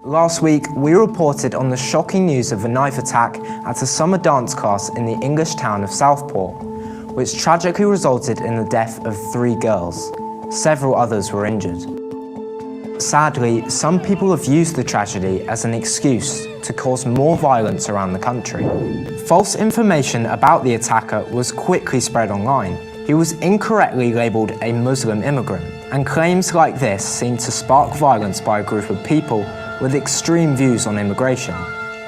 Last week, we reported on the shocking news of a knife attack at a summer dance class in the English town of Southport, which tragically resulted in the death of 3 girls. Several others were injured. Sadly, some people have used the tragedy as an excuse to cause more violence around the country. False information about the attacker was quickly spread online. He was incorrectly labelled a Muslim immigrant, and claims like this seemed to spark violence by a group of people with extreme views on immigration.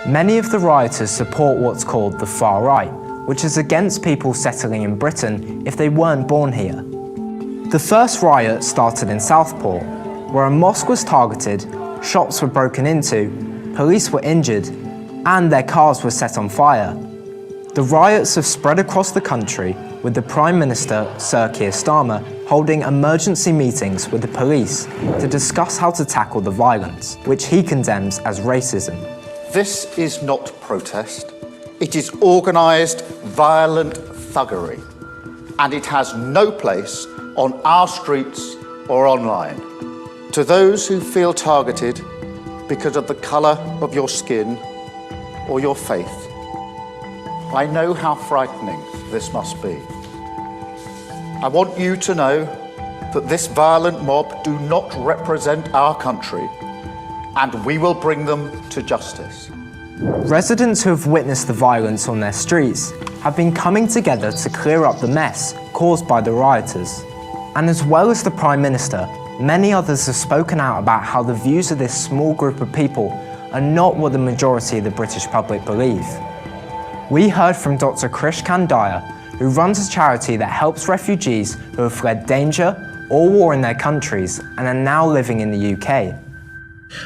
Many of the rioters support what's called the far right, which is against people settling in Britain if they weren't born here. The first riot started in Southport, where a mosque was targeted, shops were broken into, police were injured, and their cars were set on fire. The riots have spread across the country, with the Prime Minister, Sir Keir Starmer, holding emergency meetings with the police to discuss how to tackle the violence, which he condemns as racism. This is not protest. It is organised, violent thuggery, and it has no place on our streets or online. To those who feel targeted because of the colour of your skin or your faith, I know how frightening this must be. I want you to know that this violent mob do not represent our country, and we will bring them to justice. Residents who have witnessed the violence on their streets have been coming together to clear up the mess caused by the rioters. And as well as the Prime Minister, many others have spoken out about how the views of this small group of people are not what the majority of the British public believe. We heard from Dr Krish Kandiah, who runs a charity that helps refugees who have fled danger or war in their countries and are now living in the UK.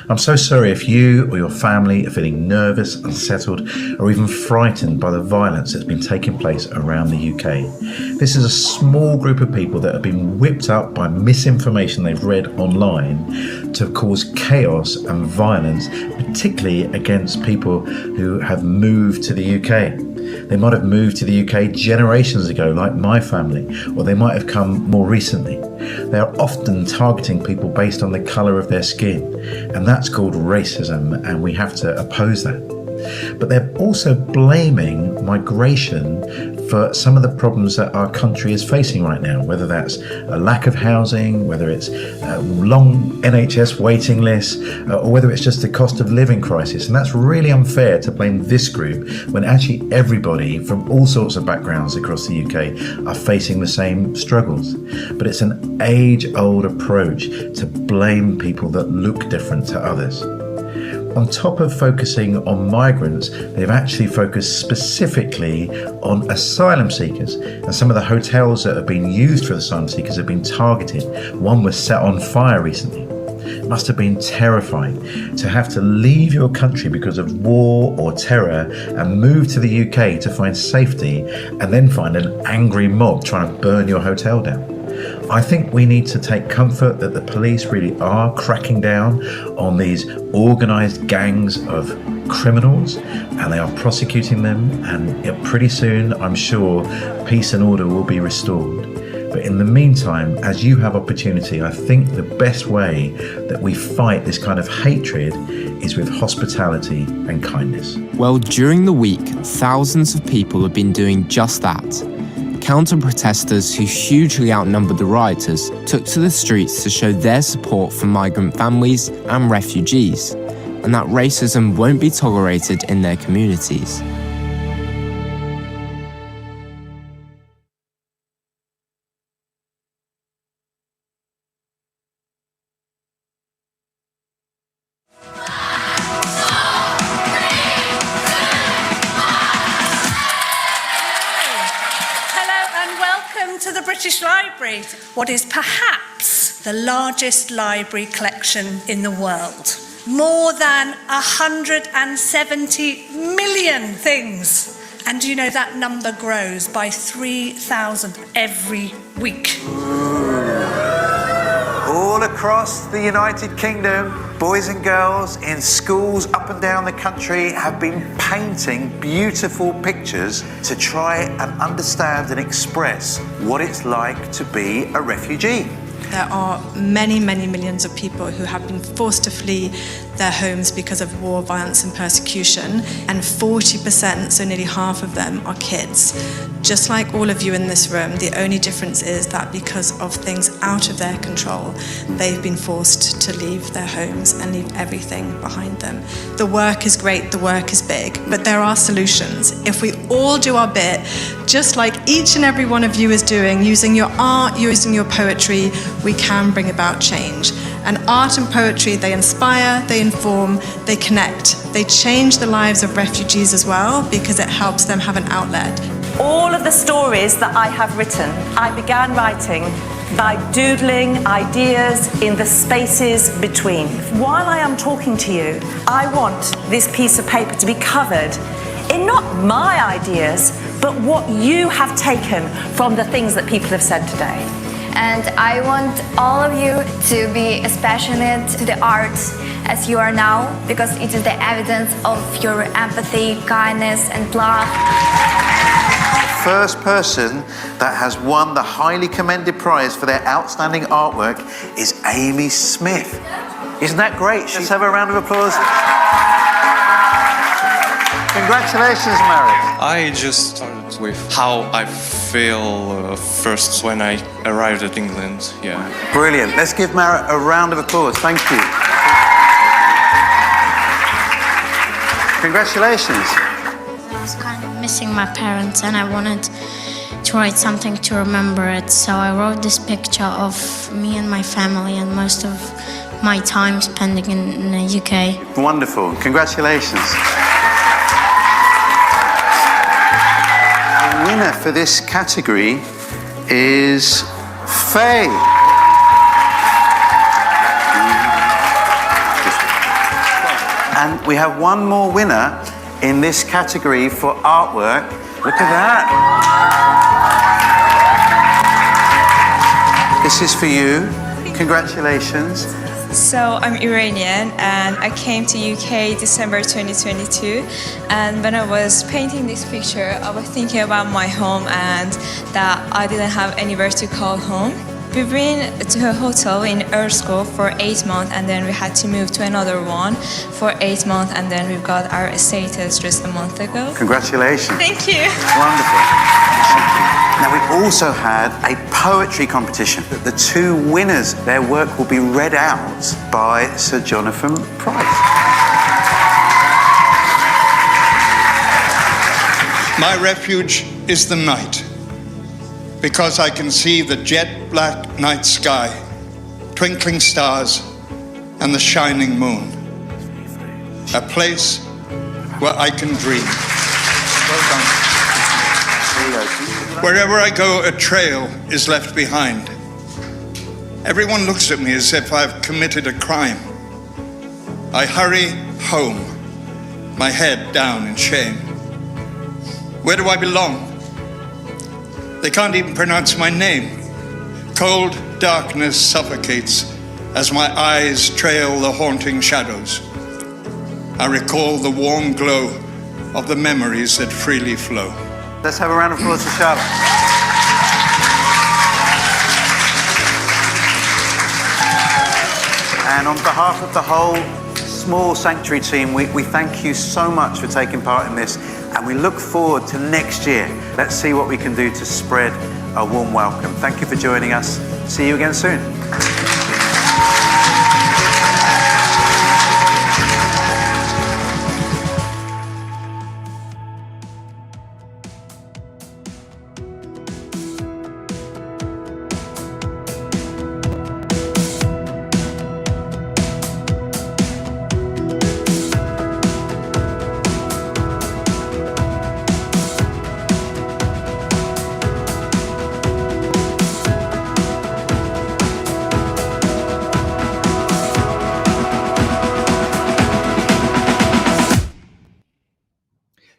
I'm so sorry if you or your family are feeling nervous, unsettled, or even frightened by the violence that's been taking place around the UK. This is a small group of people that have been whipped up by misinformation they've read online to cause chaos and violence, particularly against people who have moved to the UK. They might have moved to the UK generations ago, like my family, or they might have come more recently. They are often targeting people based on the colour of their skin, and that's called racism, and we have to oppose that. But they're also blaming migration for some of the problems that our country is facing right now, whether that's a lack of housing, whether it's long NHS waiting lists, or whether it's just the cost of living crisis. And that's really unfair to blame this group when actually everybody from all sorts of backgrounds across the UK are facing the same struggles. But it's an age-old approach to blame people that look different to others. On top of focusing on migrants, they've actually focused specifically on asylum seekers. And some of the hotels that have been used for asylum seekers have been targeted. One was set on fire recently. It must have been terrifying to have to leave your country because of war or terror and move to the UK to find safety and then find an angry mob trying to burn your hotel down. I think we need to take comfort that the police really are cracking down on these organised gangs of criminals, and they are prosecuting them, and pretty soon I'm sure peace and order will be restored. But in the meantime, as you have opportunity, I think the best way that we fight this kind of hatred is with hospitality and kindness. Well, during the week, thousands of people have been doing just that. Counter-protesters who hugely outnumbered the rioters took to the streets to show their support for migrant families and refugees, and that racism won't be tolerated in their communities. To the British Library, what is perhaps the largest library collection in the world. More than 170 million things. And you know that number grows by 3,000 every week. All across the United Kingdom, boys and girls in schools up and down the country have been painting beautiful pictures to try and understand and express what it's like to be a refugee. There are many, many millions of people who have been forced to flee their homes because of war, violence and persecution, and 40%, so nearly half of them, are kids. Just like all of you in this room, the only difference is that because of things out of their control, they've been forced to leave their homes and leave everything behind them. The work is great, the work is big, but there are solutions. If we all do our bit, just like each and every one of you is doing, using your art, using your poetry, we can bring about change. And art and poetry, they inspire, they inform, they connect. They change the lives of refugees as well because it helps them have an outlet. All of the stories that I have written, I began writing by doodling ideas in the spaces between. While I am talking to you, I want this piece of paper to be covered in not my ideas, but what you have taken from the things that people have said today. And I want all of you to be as passionate to the arts as you are now, because it is the evidence of your empathy, kindness and love. The first person that has won the highly commended prize for their outstanding artwork is Amy Smith. Isn't that great? Let's have a round of applause. Congratulations, Mary. I just started with how I feel first when I arrived at England. Yeah. Brilliant. Let's give Mara a round of applause. Thank you. Congratulations. I was kind of missing my parents and I wanted to write something to remember it. So I wrote this picture of me and my family and most of my time spending in the UK. Wonderful. Congratulations. The winner for this category is Faye. And we have one more winner in this category for artwork. Look at that. This is for you. Congratulations. So I'm Iranian and I came to UK December 2022, and when I was painting this picture I was thinking about my home and that I didn't have anywhere to call home. We've been to a hotel in Erskine for 8 months and then we had to move to another one for 8 months and then we got our status just a month ago. Congratulations. Thank you. Wonderful. Now we also had a poetry competition. The two winners, their work will be read out by Sir Jonathan Price. My refuge is the night, because I can see the jet black night sky, twinkling stars and the shining moon. A place where I can dream. Well done. Wherever I go, a trail is left behind. Everyone looks at me as if I've committed a crime. I hurry home, my head down in shame. Where do I belong? They can't even pronounce my name. Cold darkness suffocates as my eyes trail the haunting shadows. I recall the warm glow of the memories that freely flow. Let's have a round of applause for Charlotte. And on behalf of the whole small Sanctuary team, we thank you so much for taking part in this, and we look forward to next year. Let's see what we can do to spread a warm welcome. Thank you for joining us. See you again soon.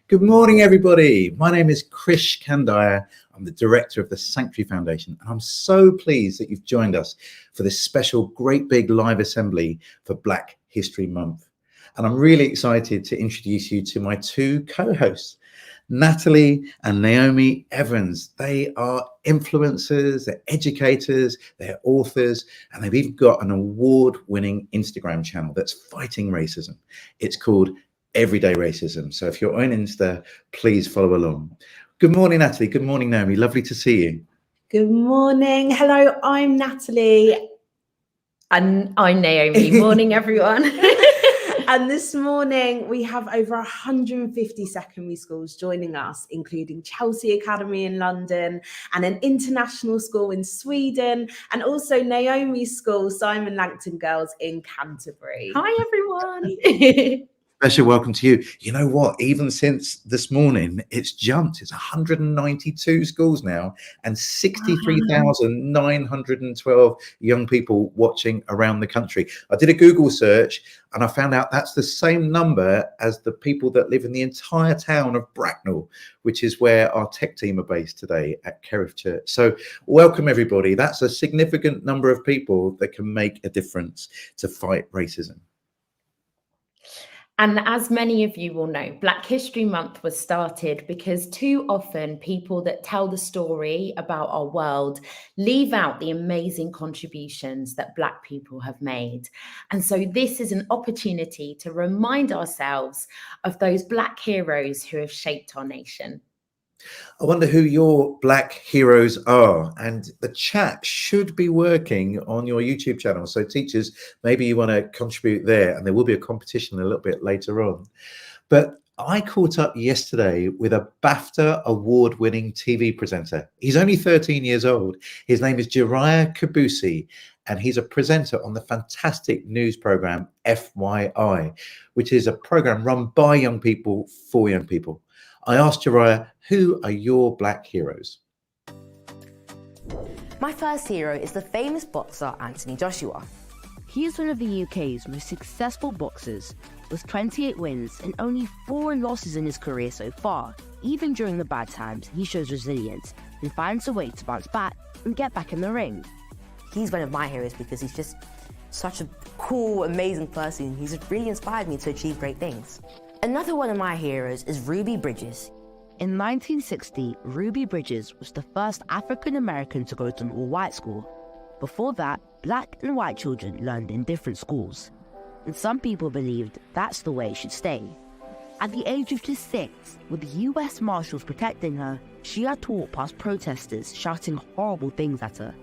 Good morning, everybody. My name is Krish Kandiah. I'm the director of the Sanctuary Foundation, and I'm so pleased that you've joined us for this special great big live assembly for Black History Month. And I'm really excited to introduce you to my two co-hosts. Natalie and Naomi Evans, they are influencers, they're educators, they're authors, and they've even got an award-winning Instagram channel that's fighting racism. It's called Everyday Racism. So if you're on Insta, please follow along. Good morning, Natalie. Good morning, Naomi. Lovely to see you. Good morning. Hello, I'm Natalie. And I'm Naomi. Morning, everyone. And this morning we have over 150 secondary schools joining us, including Chelsea Academy in London and an international school in Sweden, and also Naomi's school, Simon Langton Girls in Canterbury. Hi, everyone. Special welcome to you. You know what? Even since this morning, it's jumped. It's 192 schools now and 63,912 young people watching around the country. I did a Google search and I found out that's the same number as the people that live in the entire town of Bracknell, which is where our tech team are based today at Kerrith Church. So welcome, everybody. That's a significant number of people that can make a difference to fight racism. And as many of you will know, Black History Month was started because too often people that tell the story about our world leave out the amazing contributions that Black people have made. And so this is an opportunity to remind ourselves of those Black heroes who have shaped our nation. I wonder who your Black heroes are, and the chat should be working on your YouTube channel. So teachers, maybe you want to contribute there, and there will be a competition a little bit later on. But I caught up yesterday with a BAFTA award-winning TV presenter. He's only 13 years old. His name is Jeriah Kibusi, and he's a presenter on the fantastic news program FYI, which is a program run by young people for young people. I asked Jeriah, who are your Black heroes? My first hero is the famous boxer Anthony Joshua. He is one of the UK's most successful boxers, with 28 wins and only 4 losses in his career so far. Even during the bad times, he shows resilience and finds a way to bounce back and get back in the ring. He's one of my heroes because he's just such a cool, amazing person. He's really inspired me to achieve great things. Another one of my heroes is Ruby Bridges. In 1960, Ruby Bridges was the first African-American to go to an all-white school. Before that, Black and white children learned in different schools. And some people believed that's the way it should stay. At the age of just 6, with the US Marshals protecting her, she had to walk past protesters shouting horrible things at her.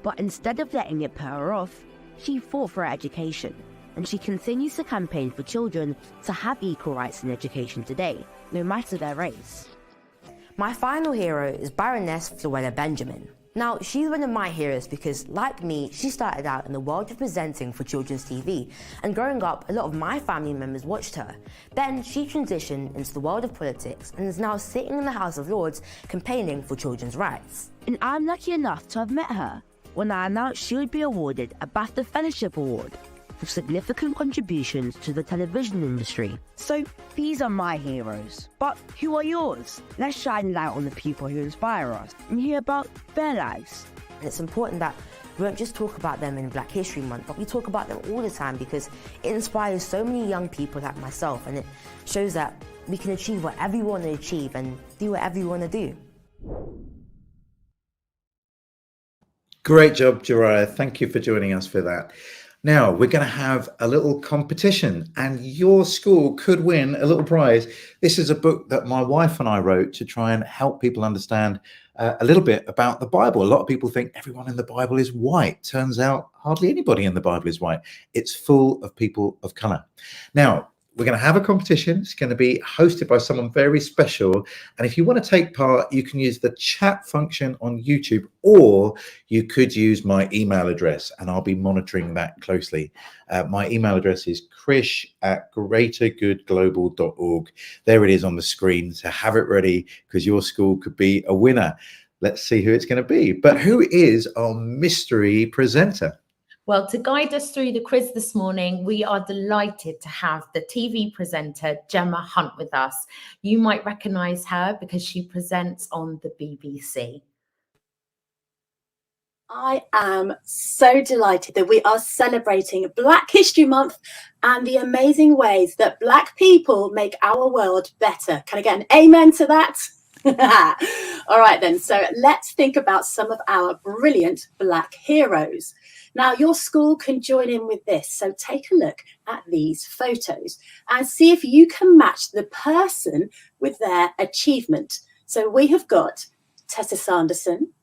But instead of letting it put her off, she fought for her education. And she continues to campaign for children to have equal rights in education today, no matter their race. My final hero is Baroness Floella Benjamin. Now, she's one of my heroes because, like me, she started out in the world of presenting for children's TV, and growing up, a lot of my family members watched her. Then she transitioned into the world of politics and is now sitting in the House of Lords campaigning for children's rights. And I'm lucky enough to have met her when I announced she would be awarded a BAFTA Fellowship Award for significant contributions to the television industry. So these are my heroes. But who are yours? Let's shine light on the people who inspire us and hear about their lives. And it's important that we don't just talk about them in Black History Month, but we talk about them all the time because it inspires so many young people like myself, and it shows that we can achieve whatever you want to achieve and do whatever you want to do. Great job, Jeriah. Thank you for joining us for that. Now, we're going to have a little competition and your school could win a little prize. This is a book that my wife and I wrote to try and help people understand a little bit about the Bible. A lot of people think everyone in the Bible is white. Turns out hardly anybody in the Bible is white. It's full of people of color. Now, we're going to have a competition. It's going to be hosted by someone very special. And if you want to take part, you can use the chat function on YouTube, or you could use my email address, and I'll be monitoring that closely. My email address is krish@greatergoodglobal.org. There it is on the screen. So have it ready because your school could be a winner. Let's see who it's going to be. But who is our mystery presenter? Well, to guide us through the quiz this morning, we are delighted to have the TV presenter Gemma Hunt with us. You might recognise her because she presents on the BBC. I am so delighted that we are celebrating Black History Month and the amazing ways that Black people make our world better. Can I get an amen to that? All right then, so let's think about some of our brilliant Black heroes. Now, your school can join in with this, so take a look at these photos and see if you can match the person with their achievement. So we have got Tessa Sanderson,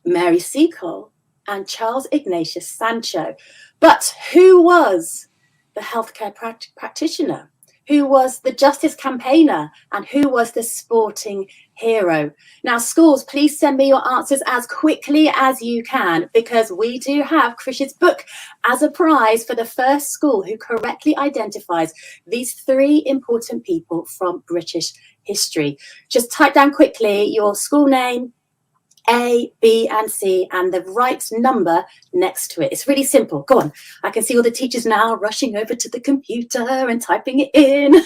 Mary Seacole, and Charles Ignatius Sancho. But who was the healthcare practitioner? Who was the justice campaigner? And who was the sporting hero? Now, schools, please send me your answers as quickly as you can, because we do have Krish's book as a prize for the first school who correctly identifies these 3 important people from British history. Just type down quickly your school name, A, B, and C, and the right number next to it. It's really simple. Go on. I can see all the teachers now rushing over to the computer and typing it in.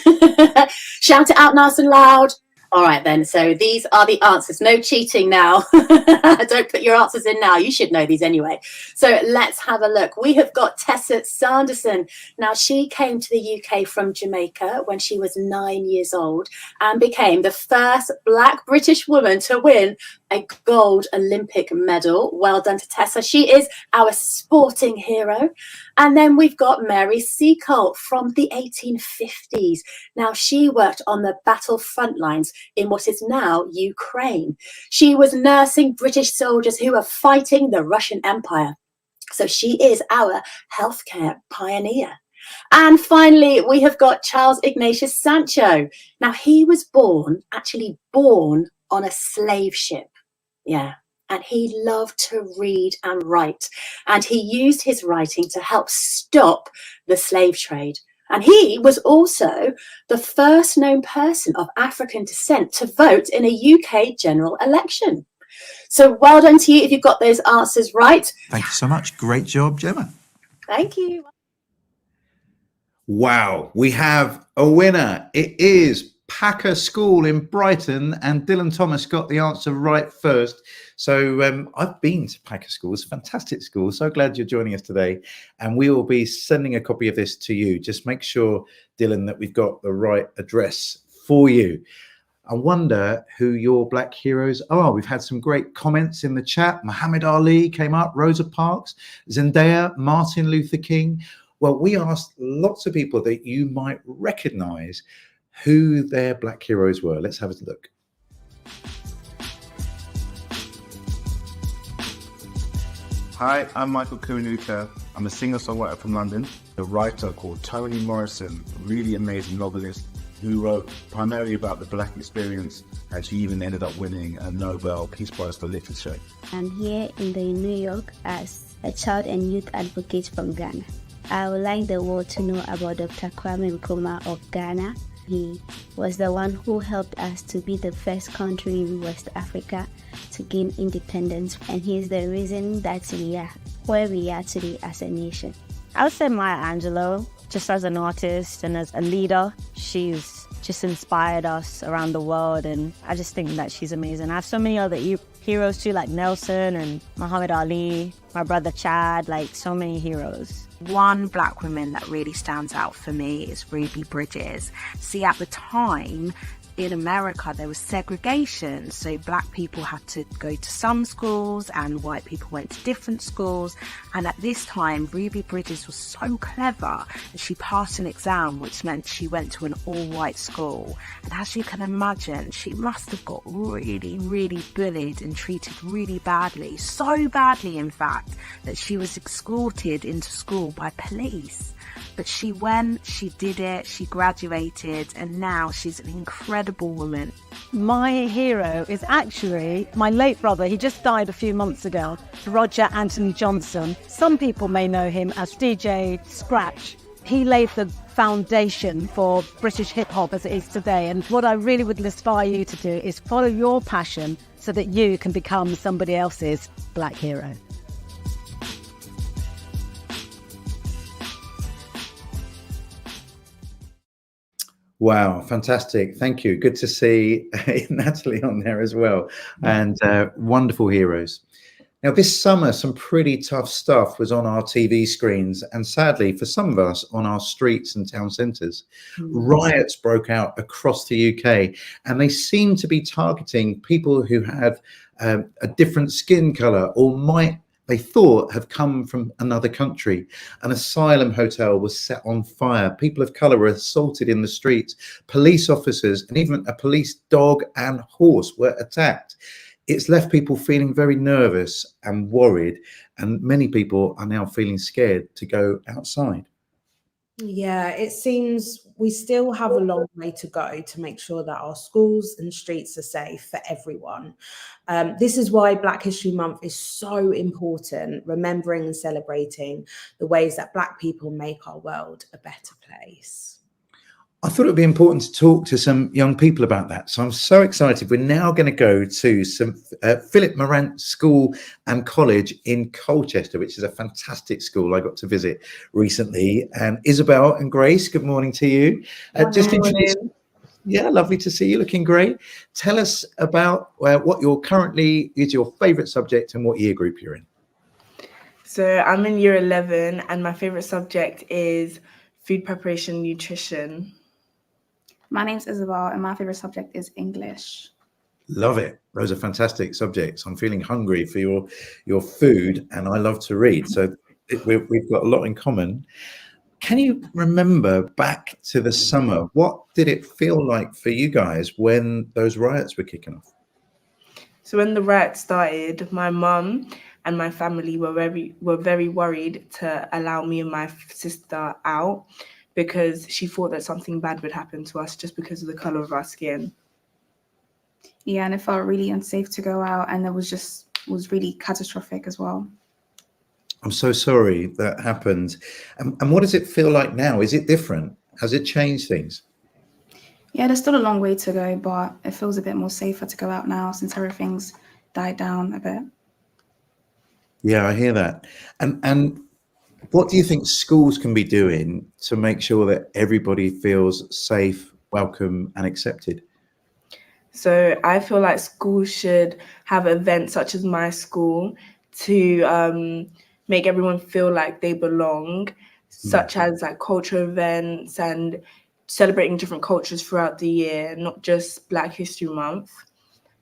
Shout it out nice and loud. All right then, so these are the answers. No cheating now. Don't put your answers in now. You should know these anyway. So let's have a look. We have got Tessa Sanderson. Now, she came to the UK from Jamaica when she was 9 years old and became the first Black British woman to win a gold Olympic medal. Well done to Tessa. She is our sporting hero. And then we've got Mary Seacole from the 1850s. Now, she worked on the battle front lines in what is now Ukraine. She was nursing British soldiers who were fighting the Russian Empire. So she is our healthcare pioneer. And finally, we have got Charles Ignatius Sancho. Now, he was actually born on a slave ship. Yeah. And he loved to read and write. And he used his writing to help stop the slave trade. And he was also the first known person of African descent to vote in a UK general election. So well done to you if you've got those answers right. Thank you so much. Great job, Gemma. Thank you. Wow, we have a winner. It is Packer School in Brighton, and Dylan Thomas got the answer right first. So I've been to Packer School. It's a fantastic school. So glad you're joining us today. And we will be sending a copy of this to you. Just make sure, Dylan, that we've got the right address for you. I wonder who your Black heroes are. We've had some great comments in the chat. Muhammad Ali came up, Rosa Parks, Zendaya, Martin Luther King. Well, we asked lots of people that you might recognize who their Black heroes were. Let's have a look. Hi, I'm Michael Kiwanuka. I'm a singer-songwriter from London. A writer called Toni Morrison, a really amazing novelist who wrote primarily about the Black experience, and she even ended up winning a Nobel Peace Prize for Literature. I'm here in New York as a child and youth advocate from Ghana. I would like the world to know about Dr. Kwame Nkrumah of Ghana. He was the one who helped us to be the first country in West Africa to gain independence, and he is the reason that we are where we are today as a nation. I would say Maya Angelou, just as an artist and as a leader. She's just inspired us around the world, and I just think that she's amazing. I have so many other heroes too, like Nelson and Muhammad Ali, my brother Chad, like so many heroes. One Black woman that really stands out for me is Ruby Bridges. See, at the time, in America, there was segregation, so Black people had to go to some schools and white people went to different schools. And at this time, Ruby Bridges was so clever and she passed an exam, which meant she went to an all-white school. And as you can imagine, she must have got really, really bullied and treated really badly, so badly, in fact, that she was escorted into school by police. But she went, she did it, she graduated, and now she's an incredible woman. My hero is actually my late brother. He just died a few months ago, Roger Anthony Johnson. Some people may know him as DJ Scratch. He laid the foundation for British hip-hop as it is today. And what I really would inspire you to do is follow your passion so that you can become somebody else's Black hero. Wow, fantastic. Thank you. Good to see Natalie on there as well. And wonderful heroes. Now, this summer, some pretty tough stuff was on our TV screens, and sadly, for some of us, on our streets and town centres. Riots broke out across the UK, and they seem to be targeting people who had a different skin colour or might, they thought, have come from another country. An asylum hotel was set on fire. People of colour were assaulted in the streets. Police officers and even a police dog and horse were attacked. It's left people feeling very nervous and worried, and many people are now feeling scared to go outside. Yeah, it seems we still have a long way to go to make sure that our schools and streets are safe for everyone. This is why Black History Month is so important, remembering and celebrating the ways that Black people make our world a better place. I thought it would be important to talk to some young people about that. So I'm so excited. We're now going to go to some Philip Morant School and College in Colchester, which is a fantastic school I got to visit recently. And Isabel and Grace, good morning to you. Just introduce. Yeah, lovely to see you, looking great. Tell us about what you're currently is your favourite subject and what year group you're in. So I'm in year 11 and my favourite subject is food preparation and nutrition. My name's Isabel and my favourite subject is English. Love it. Those are fantastic subjects. I'm feeling hungry for your food, and I love to read. So we've got a lot in common. Can you remember back to the summer? What did it feel like for you guys when those riots were kicking off? So when the riots started, my mum and my family were very worried to allow me and my sister out because she thought that something bad would happen to us just because of the colour of our skin. Yeah, and it felt really unsafe to go out, and it was really catastrophic as well. I'm so sorry that happened. And what does it feel like now? Is it different? Has it changed things? Yeah, there's still a long way to go, but it feels a bit more safer to go out now since everything's died down a bit. Yeah, I hear that. And what do you think schools can be doing to make sure that everybody feels safe, welcome, and accepted? So I feel like schools should have events such as my school to make everyone feel like they belong, such as like cultural events and celebrating different cultures throughout the year, not just Black History Month.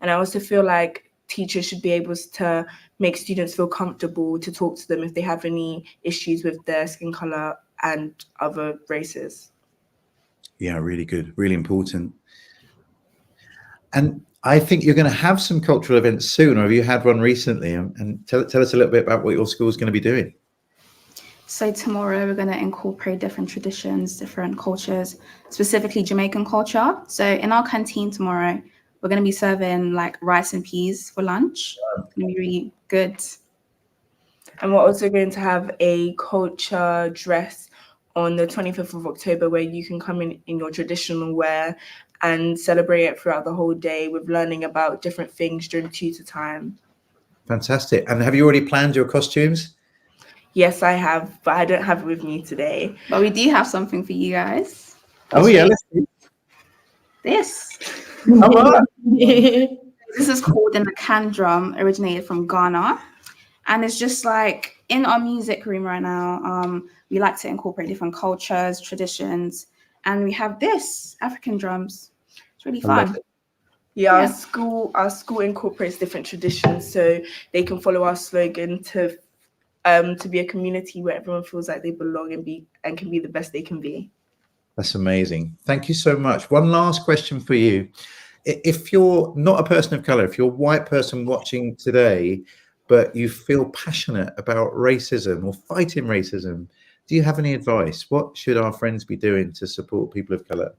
And I also feel like teachers should be able to make students feel comfortable to talk to them if they have any issues with their skin color and other races. Yeah, really good, really important. And I think you're going to have some cultural events soon, or have you had one recently? And tell us a little bit about what your school is going to be doing. So tomorrow we're going to incorporate different traditions, different cultures, specifically Jamaican culture. So in our canteen tomorrow, we're going to be serving like rice and peas for lunch. It's going to be really good. And we're also going to have a culture dress on the 25th of October where you can come in your traditional wear and celebrate it throughout the whole day with learning about different things during tutor time. Fantastic. And have you already planned your costumes? Yes, I have, but I don't have it with me today. But we do have something for you guys. Oh, yeah. Let's see. This. Oh, This is called an Akan drum, originated from Ghana. And it's just like in our music room right now, we like to incorporate different cultures, traditions, and we have this African drums. It's really fun. Yeah, our school incorporates different traditions so they can follow our slogan to be a community where everyone feels like they belong and can be the best they can be. That's amazing. Thank you so much. One last question for you. If you're not a person of color, if you're a white person watching today, but you feel passionate about racism or fighting racism, do you have any advice? What should our friends be doing to support people of color?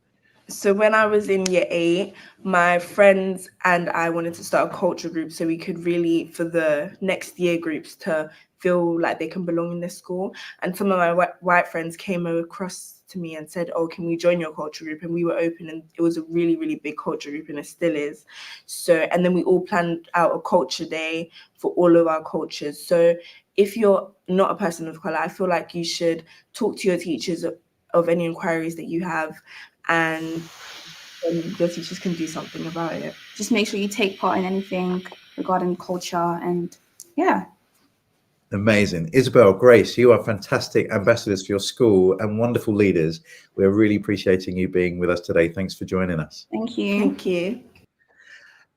So when I was in year 8, my friends and I wanted to start a culture group so we could really, for the next year groups, to feel like they can belong in this school. And some of my white friends came across to me and said, oh, can we join your culture group? And we were open, and it was a really, really big culture group, and it still is. So, and then we all planned out a culture day for all of our cultures. So if you're not a person of color, I feel like you should talk to your teachers of any inquiries that you have, and your teachers can do something about it. Just make sure you take part in anything regarding culture and yeah. Amazing. Isabel, Grace, you are fantastic ambassadors for your school and wonderful leaders. We're really appreciating you being with us today. Thanks for joining us. Thank you. Thank you.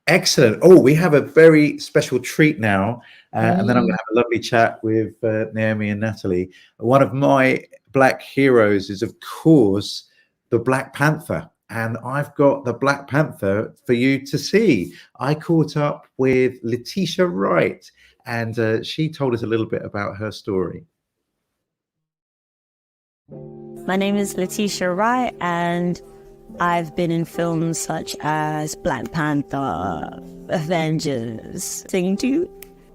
Excellent. Oh, we have a very special treat now. And then I'm going to have a lovely chat with Naomi and Natalie. One of my Black heroes is, of course, the Black Panther. And I've got the Black Panther for you to see. I caught up with Letitia Wright, and she told us a little bit about her story. My name is Letitia Wright, and I've been in films such as Black Panther, Avengers, Sing 2.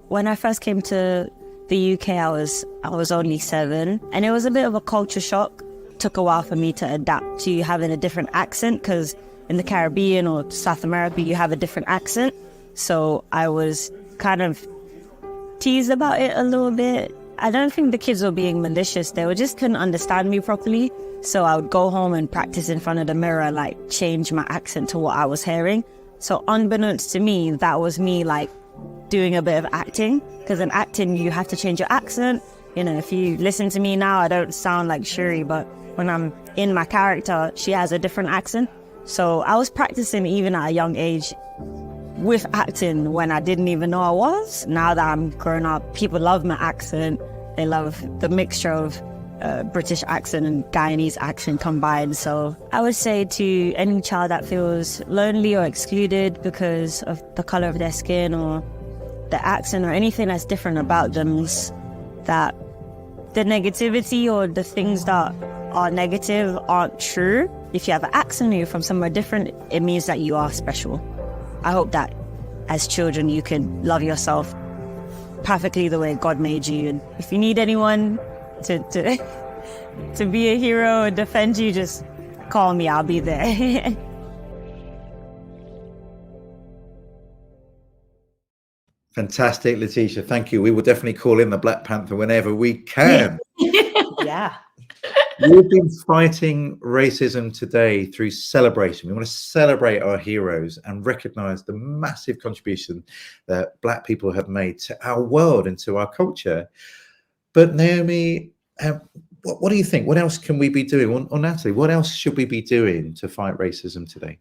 When I first came to the UK, I was only 7, and it was a bit of a culture shock. Took a while for me to adapt to having a different accent, because in the Caribbean or South America, you have a different accent. So I was kind of teased about it a little bit. I don't think the kids were being malicious. They just couldn't understand me properly. So I would go home and practice in front of the mirror, like change my accent to what I was hearing. So unbeknownst to me, that was me like doing a bit of acting, because in acting, you have to change your accent. You know, if you listen to me now, I don't sound like Shuri, but when I'm in my character, she has a different accent. So I was practicing even at a young age with acting when I didn't even know I was. Now that I'm grown up, people love my accent. They love the mixture of British accent and Guyanese accent combined. So I would say to any child that feels lonely or excluded because of the color of their skin or the accent or anything that's different about them, is that the negativity or the things that are negative aren't true. If you have an accent or you're from somewhere different, it means that you are special. I hope that as children you can love yourself perfectly the way God made you. And if you need anyone to be a hero and defend you, just call me, I'll be there. Fantastic, Letitia. Thank you. We will definitely call in the Black Panther whenever we can. Yeah. We've been fighting racism today through celebration. We want to celebrate our heroes and recognize the massive contribution that Black people have made to our world and to our culture. But Naomi, what do you think? What else can we be doing? Or Natalie, what else should we be doing to fight racism today?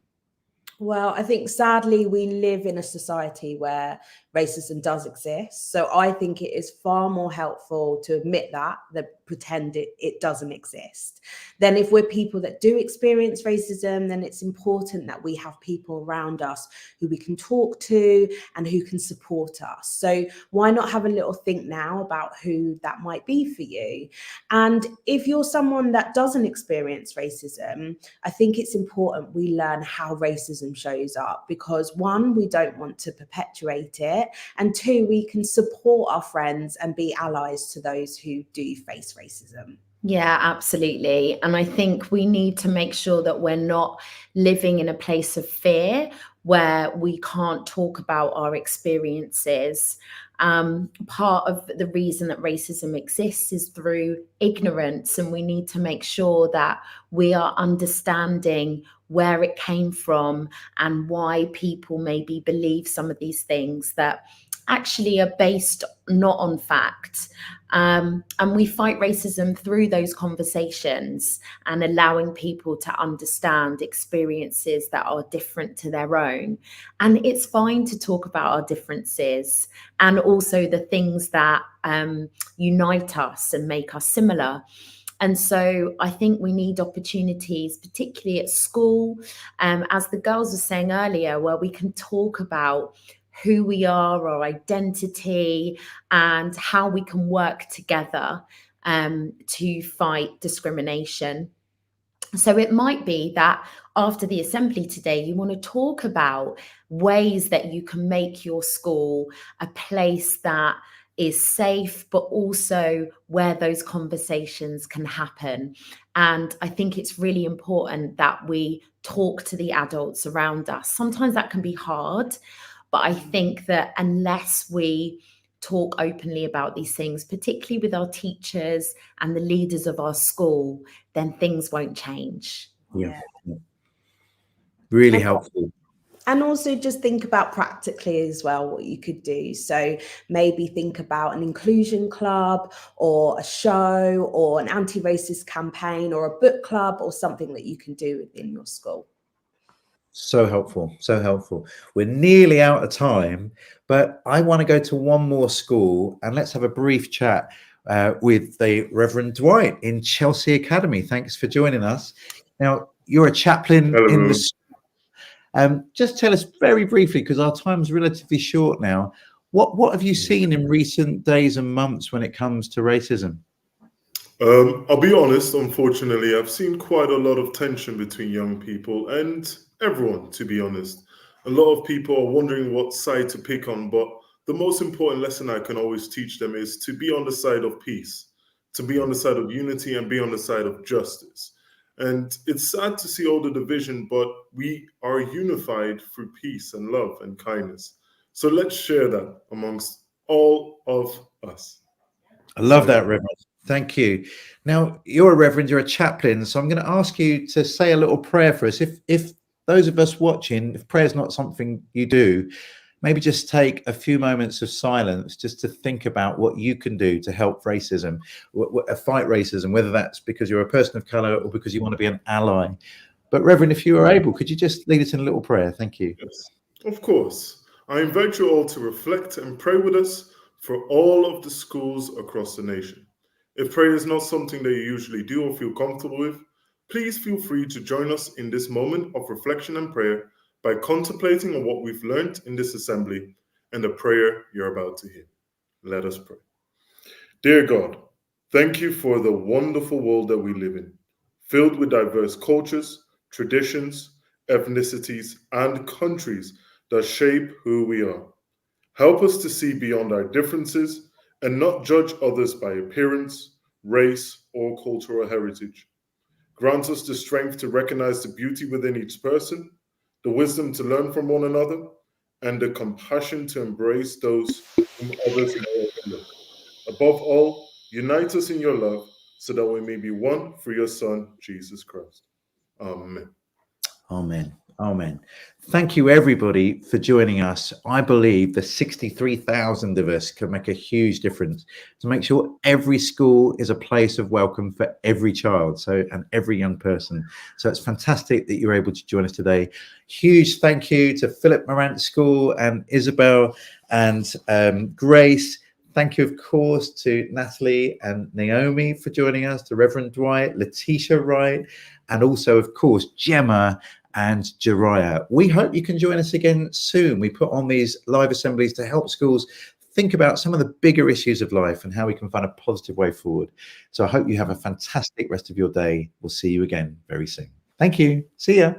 Well, I think sadly we live in a society where racism does exist. So I think it is far more helpful to admit that than pretend it doesn't exist. Then if we're people that do experience racism, then it's important that we have people around us who we can talk to and who can support us. So why not have a little think now about who that might be for you? And if you're someone that doesn't experience racism, I think it's important we learn how racism shows up, because one, we don't want to perpetuate it, and two, we can support our friends and be allies to those who do face racism. Yeah, absolutely. And I think we need to make sure that we're not living in a place of fear where we can't talk about our experiences. Part of the reason that racism exists is through ignorance, and we need to make sure that we are understanding where it came from and why people maybe believe some of these things that actually are based not on fact. And we fight racism through those conversations and allowing people to understand experiences that are different to their own. And it's fine to talk about our differences and also the things that unite us and make us similar. And so I think we need opportunities, particularly at school, as the girls were saying earlier, where we can talk about who we are, our identity, and how we can work together to fight discrimination. So it might be that after the assembly today, you want to talk about ways that you can make your school a place that is safe, but also where those conversations can happen. And I think it's really important that we talk to the adults around us. Sometimes that can be hard, but I think that unless we talk openly about these things, particularly with our teachers and the leaders of our school, then things won't change. Yeah. Really helpful. And also just think about practically as well what you could do. So maybe think about an inclusion club or a show or an anti-racist campaign or a book club or something that you can do within your school. So helpful, so helpful. We're nearly out of time, but I want to go to one more school and let's have a brief chat with the Reverend Dwight in Chelsea Academy. Thanks for joining us. Now, you're a chaplain in the school. Just tell us very briefly, because our time's relatively short now, what have you seen in recent days and months when it comes to racism? I'll be honest, unfortunately, I've seen quite a lot of tension between young people and everyone, to be honest. A lot of people are wondering what side to pick on, but the most important lesson I can always teach them is to be on the side of peace, to be on the side of unity and be on the side of justice. And it's sad to see all the division, but we are unified through peace and love and kindness. So let's share that amongst all of us. I love that, Reverend. Thank you. Now, you're a Reverend, you're a chaplain, so I'm going to ask you to say a little prayer for us. If those of us watching, if prayer is not something you do, maybe just take a few moments of silence just to think about what you can do to help racism, fight racism, whether that's because you're a person of color or because you want to be an ally. But Reverend, if you are able, could you just lead us in a little prayer? Thank you. Yes, of course. I invite you all to reflect and pray with us for all of the schools across the nation. If prayer is not something that you usually do or feel comfortable with, please feel free to join us in this moment of reflection and prayer by contemplating on what we've learned in this assembly and the prayer you're about to hear. Let us pray. Dear God, thank you for the wonderful world that we live in, filled with diverse cultures, traditions, ethnicities, and countries that shape who we are. Help us to see beyond our differences and not judge others by appearance, race, or cultural heritage. Grant us the strength to recognize the beauty within each person, the wisdom to learn from one another, and the compassion to embrace those whom others may overlook. Above all, unite us in your love so that we may be one for your Son, Jesus Christ. Amen. Amen. Amen. Thank you, everybody, for joining us. I believe the 63,000 of us can make a huge difference to make sure every school is a place of welcome for every child, and every young person. So it's fantastic that you're able to join us today. Huge thank you to Philip Morant School and Isabel and Grace. Thank you, of course, to Natalie and Naomi for joining us, to Reverend Dwight, Letitia Wright, and also, of course, Gemma and Jeriah. We hope you can join us again soon. We put on these live assemblies to help schools think about some of the bigger issues of life and how we can find a positive way forward. So I hope you have a fantastic rest of your day. We'll see you again very soon. Thank you. See ya.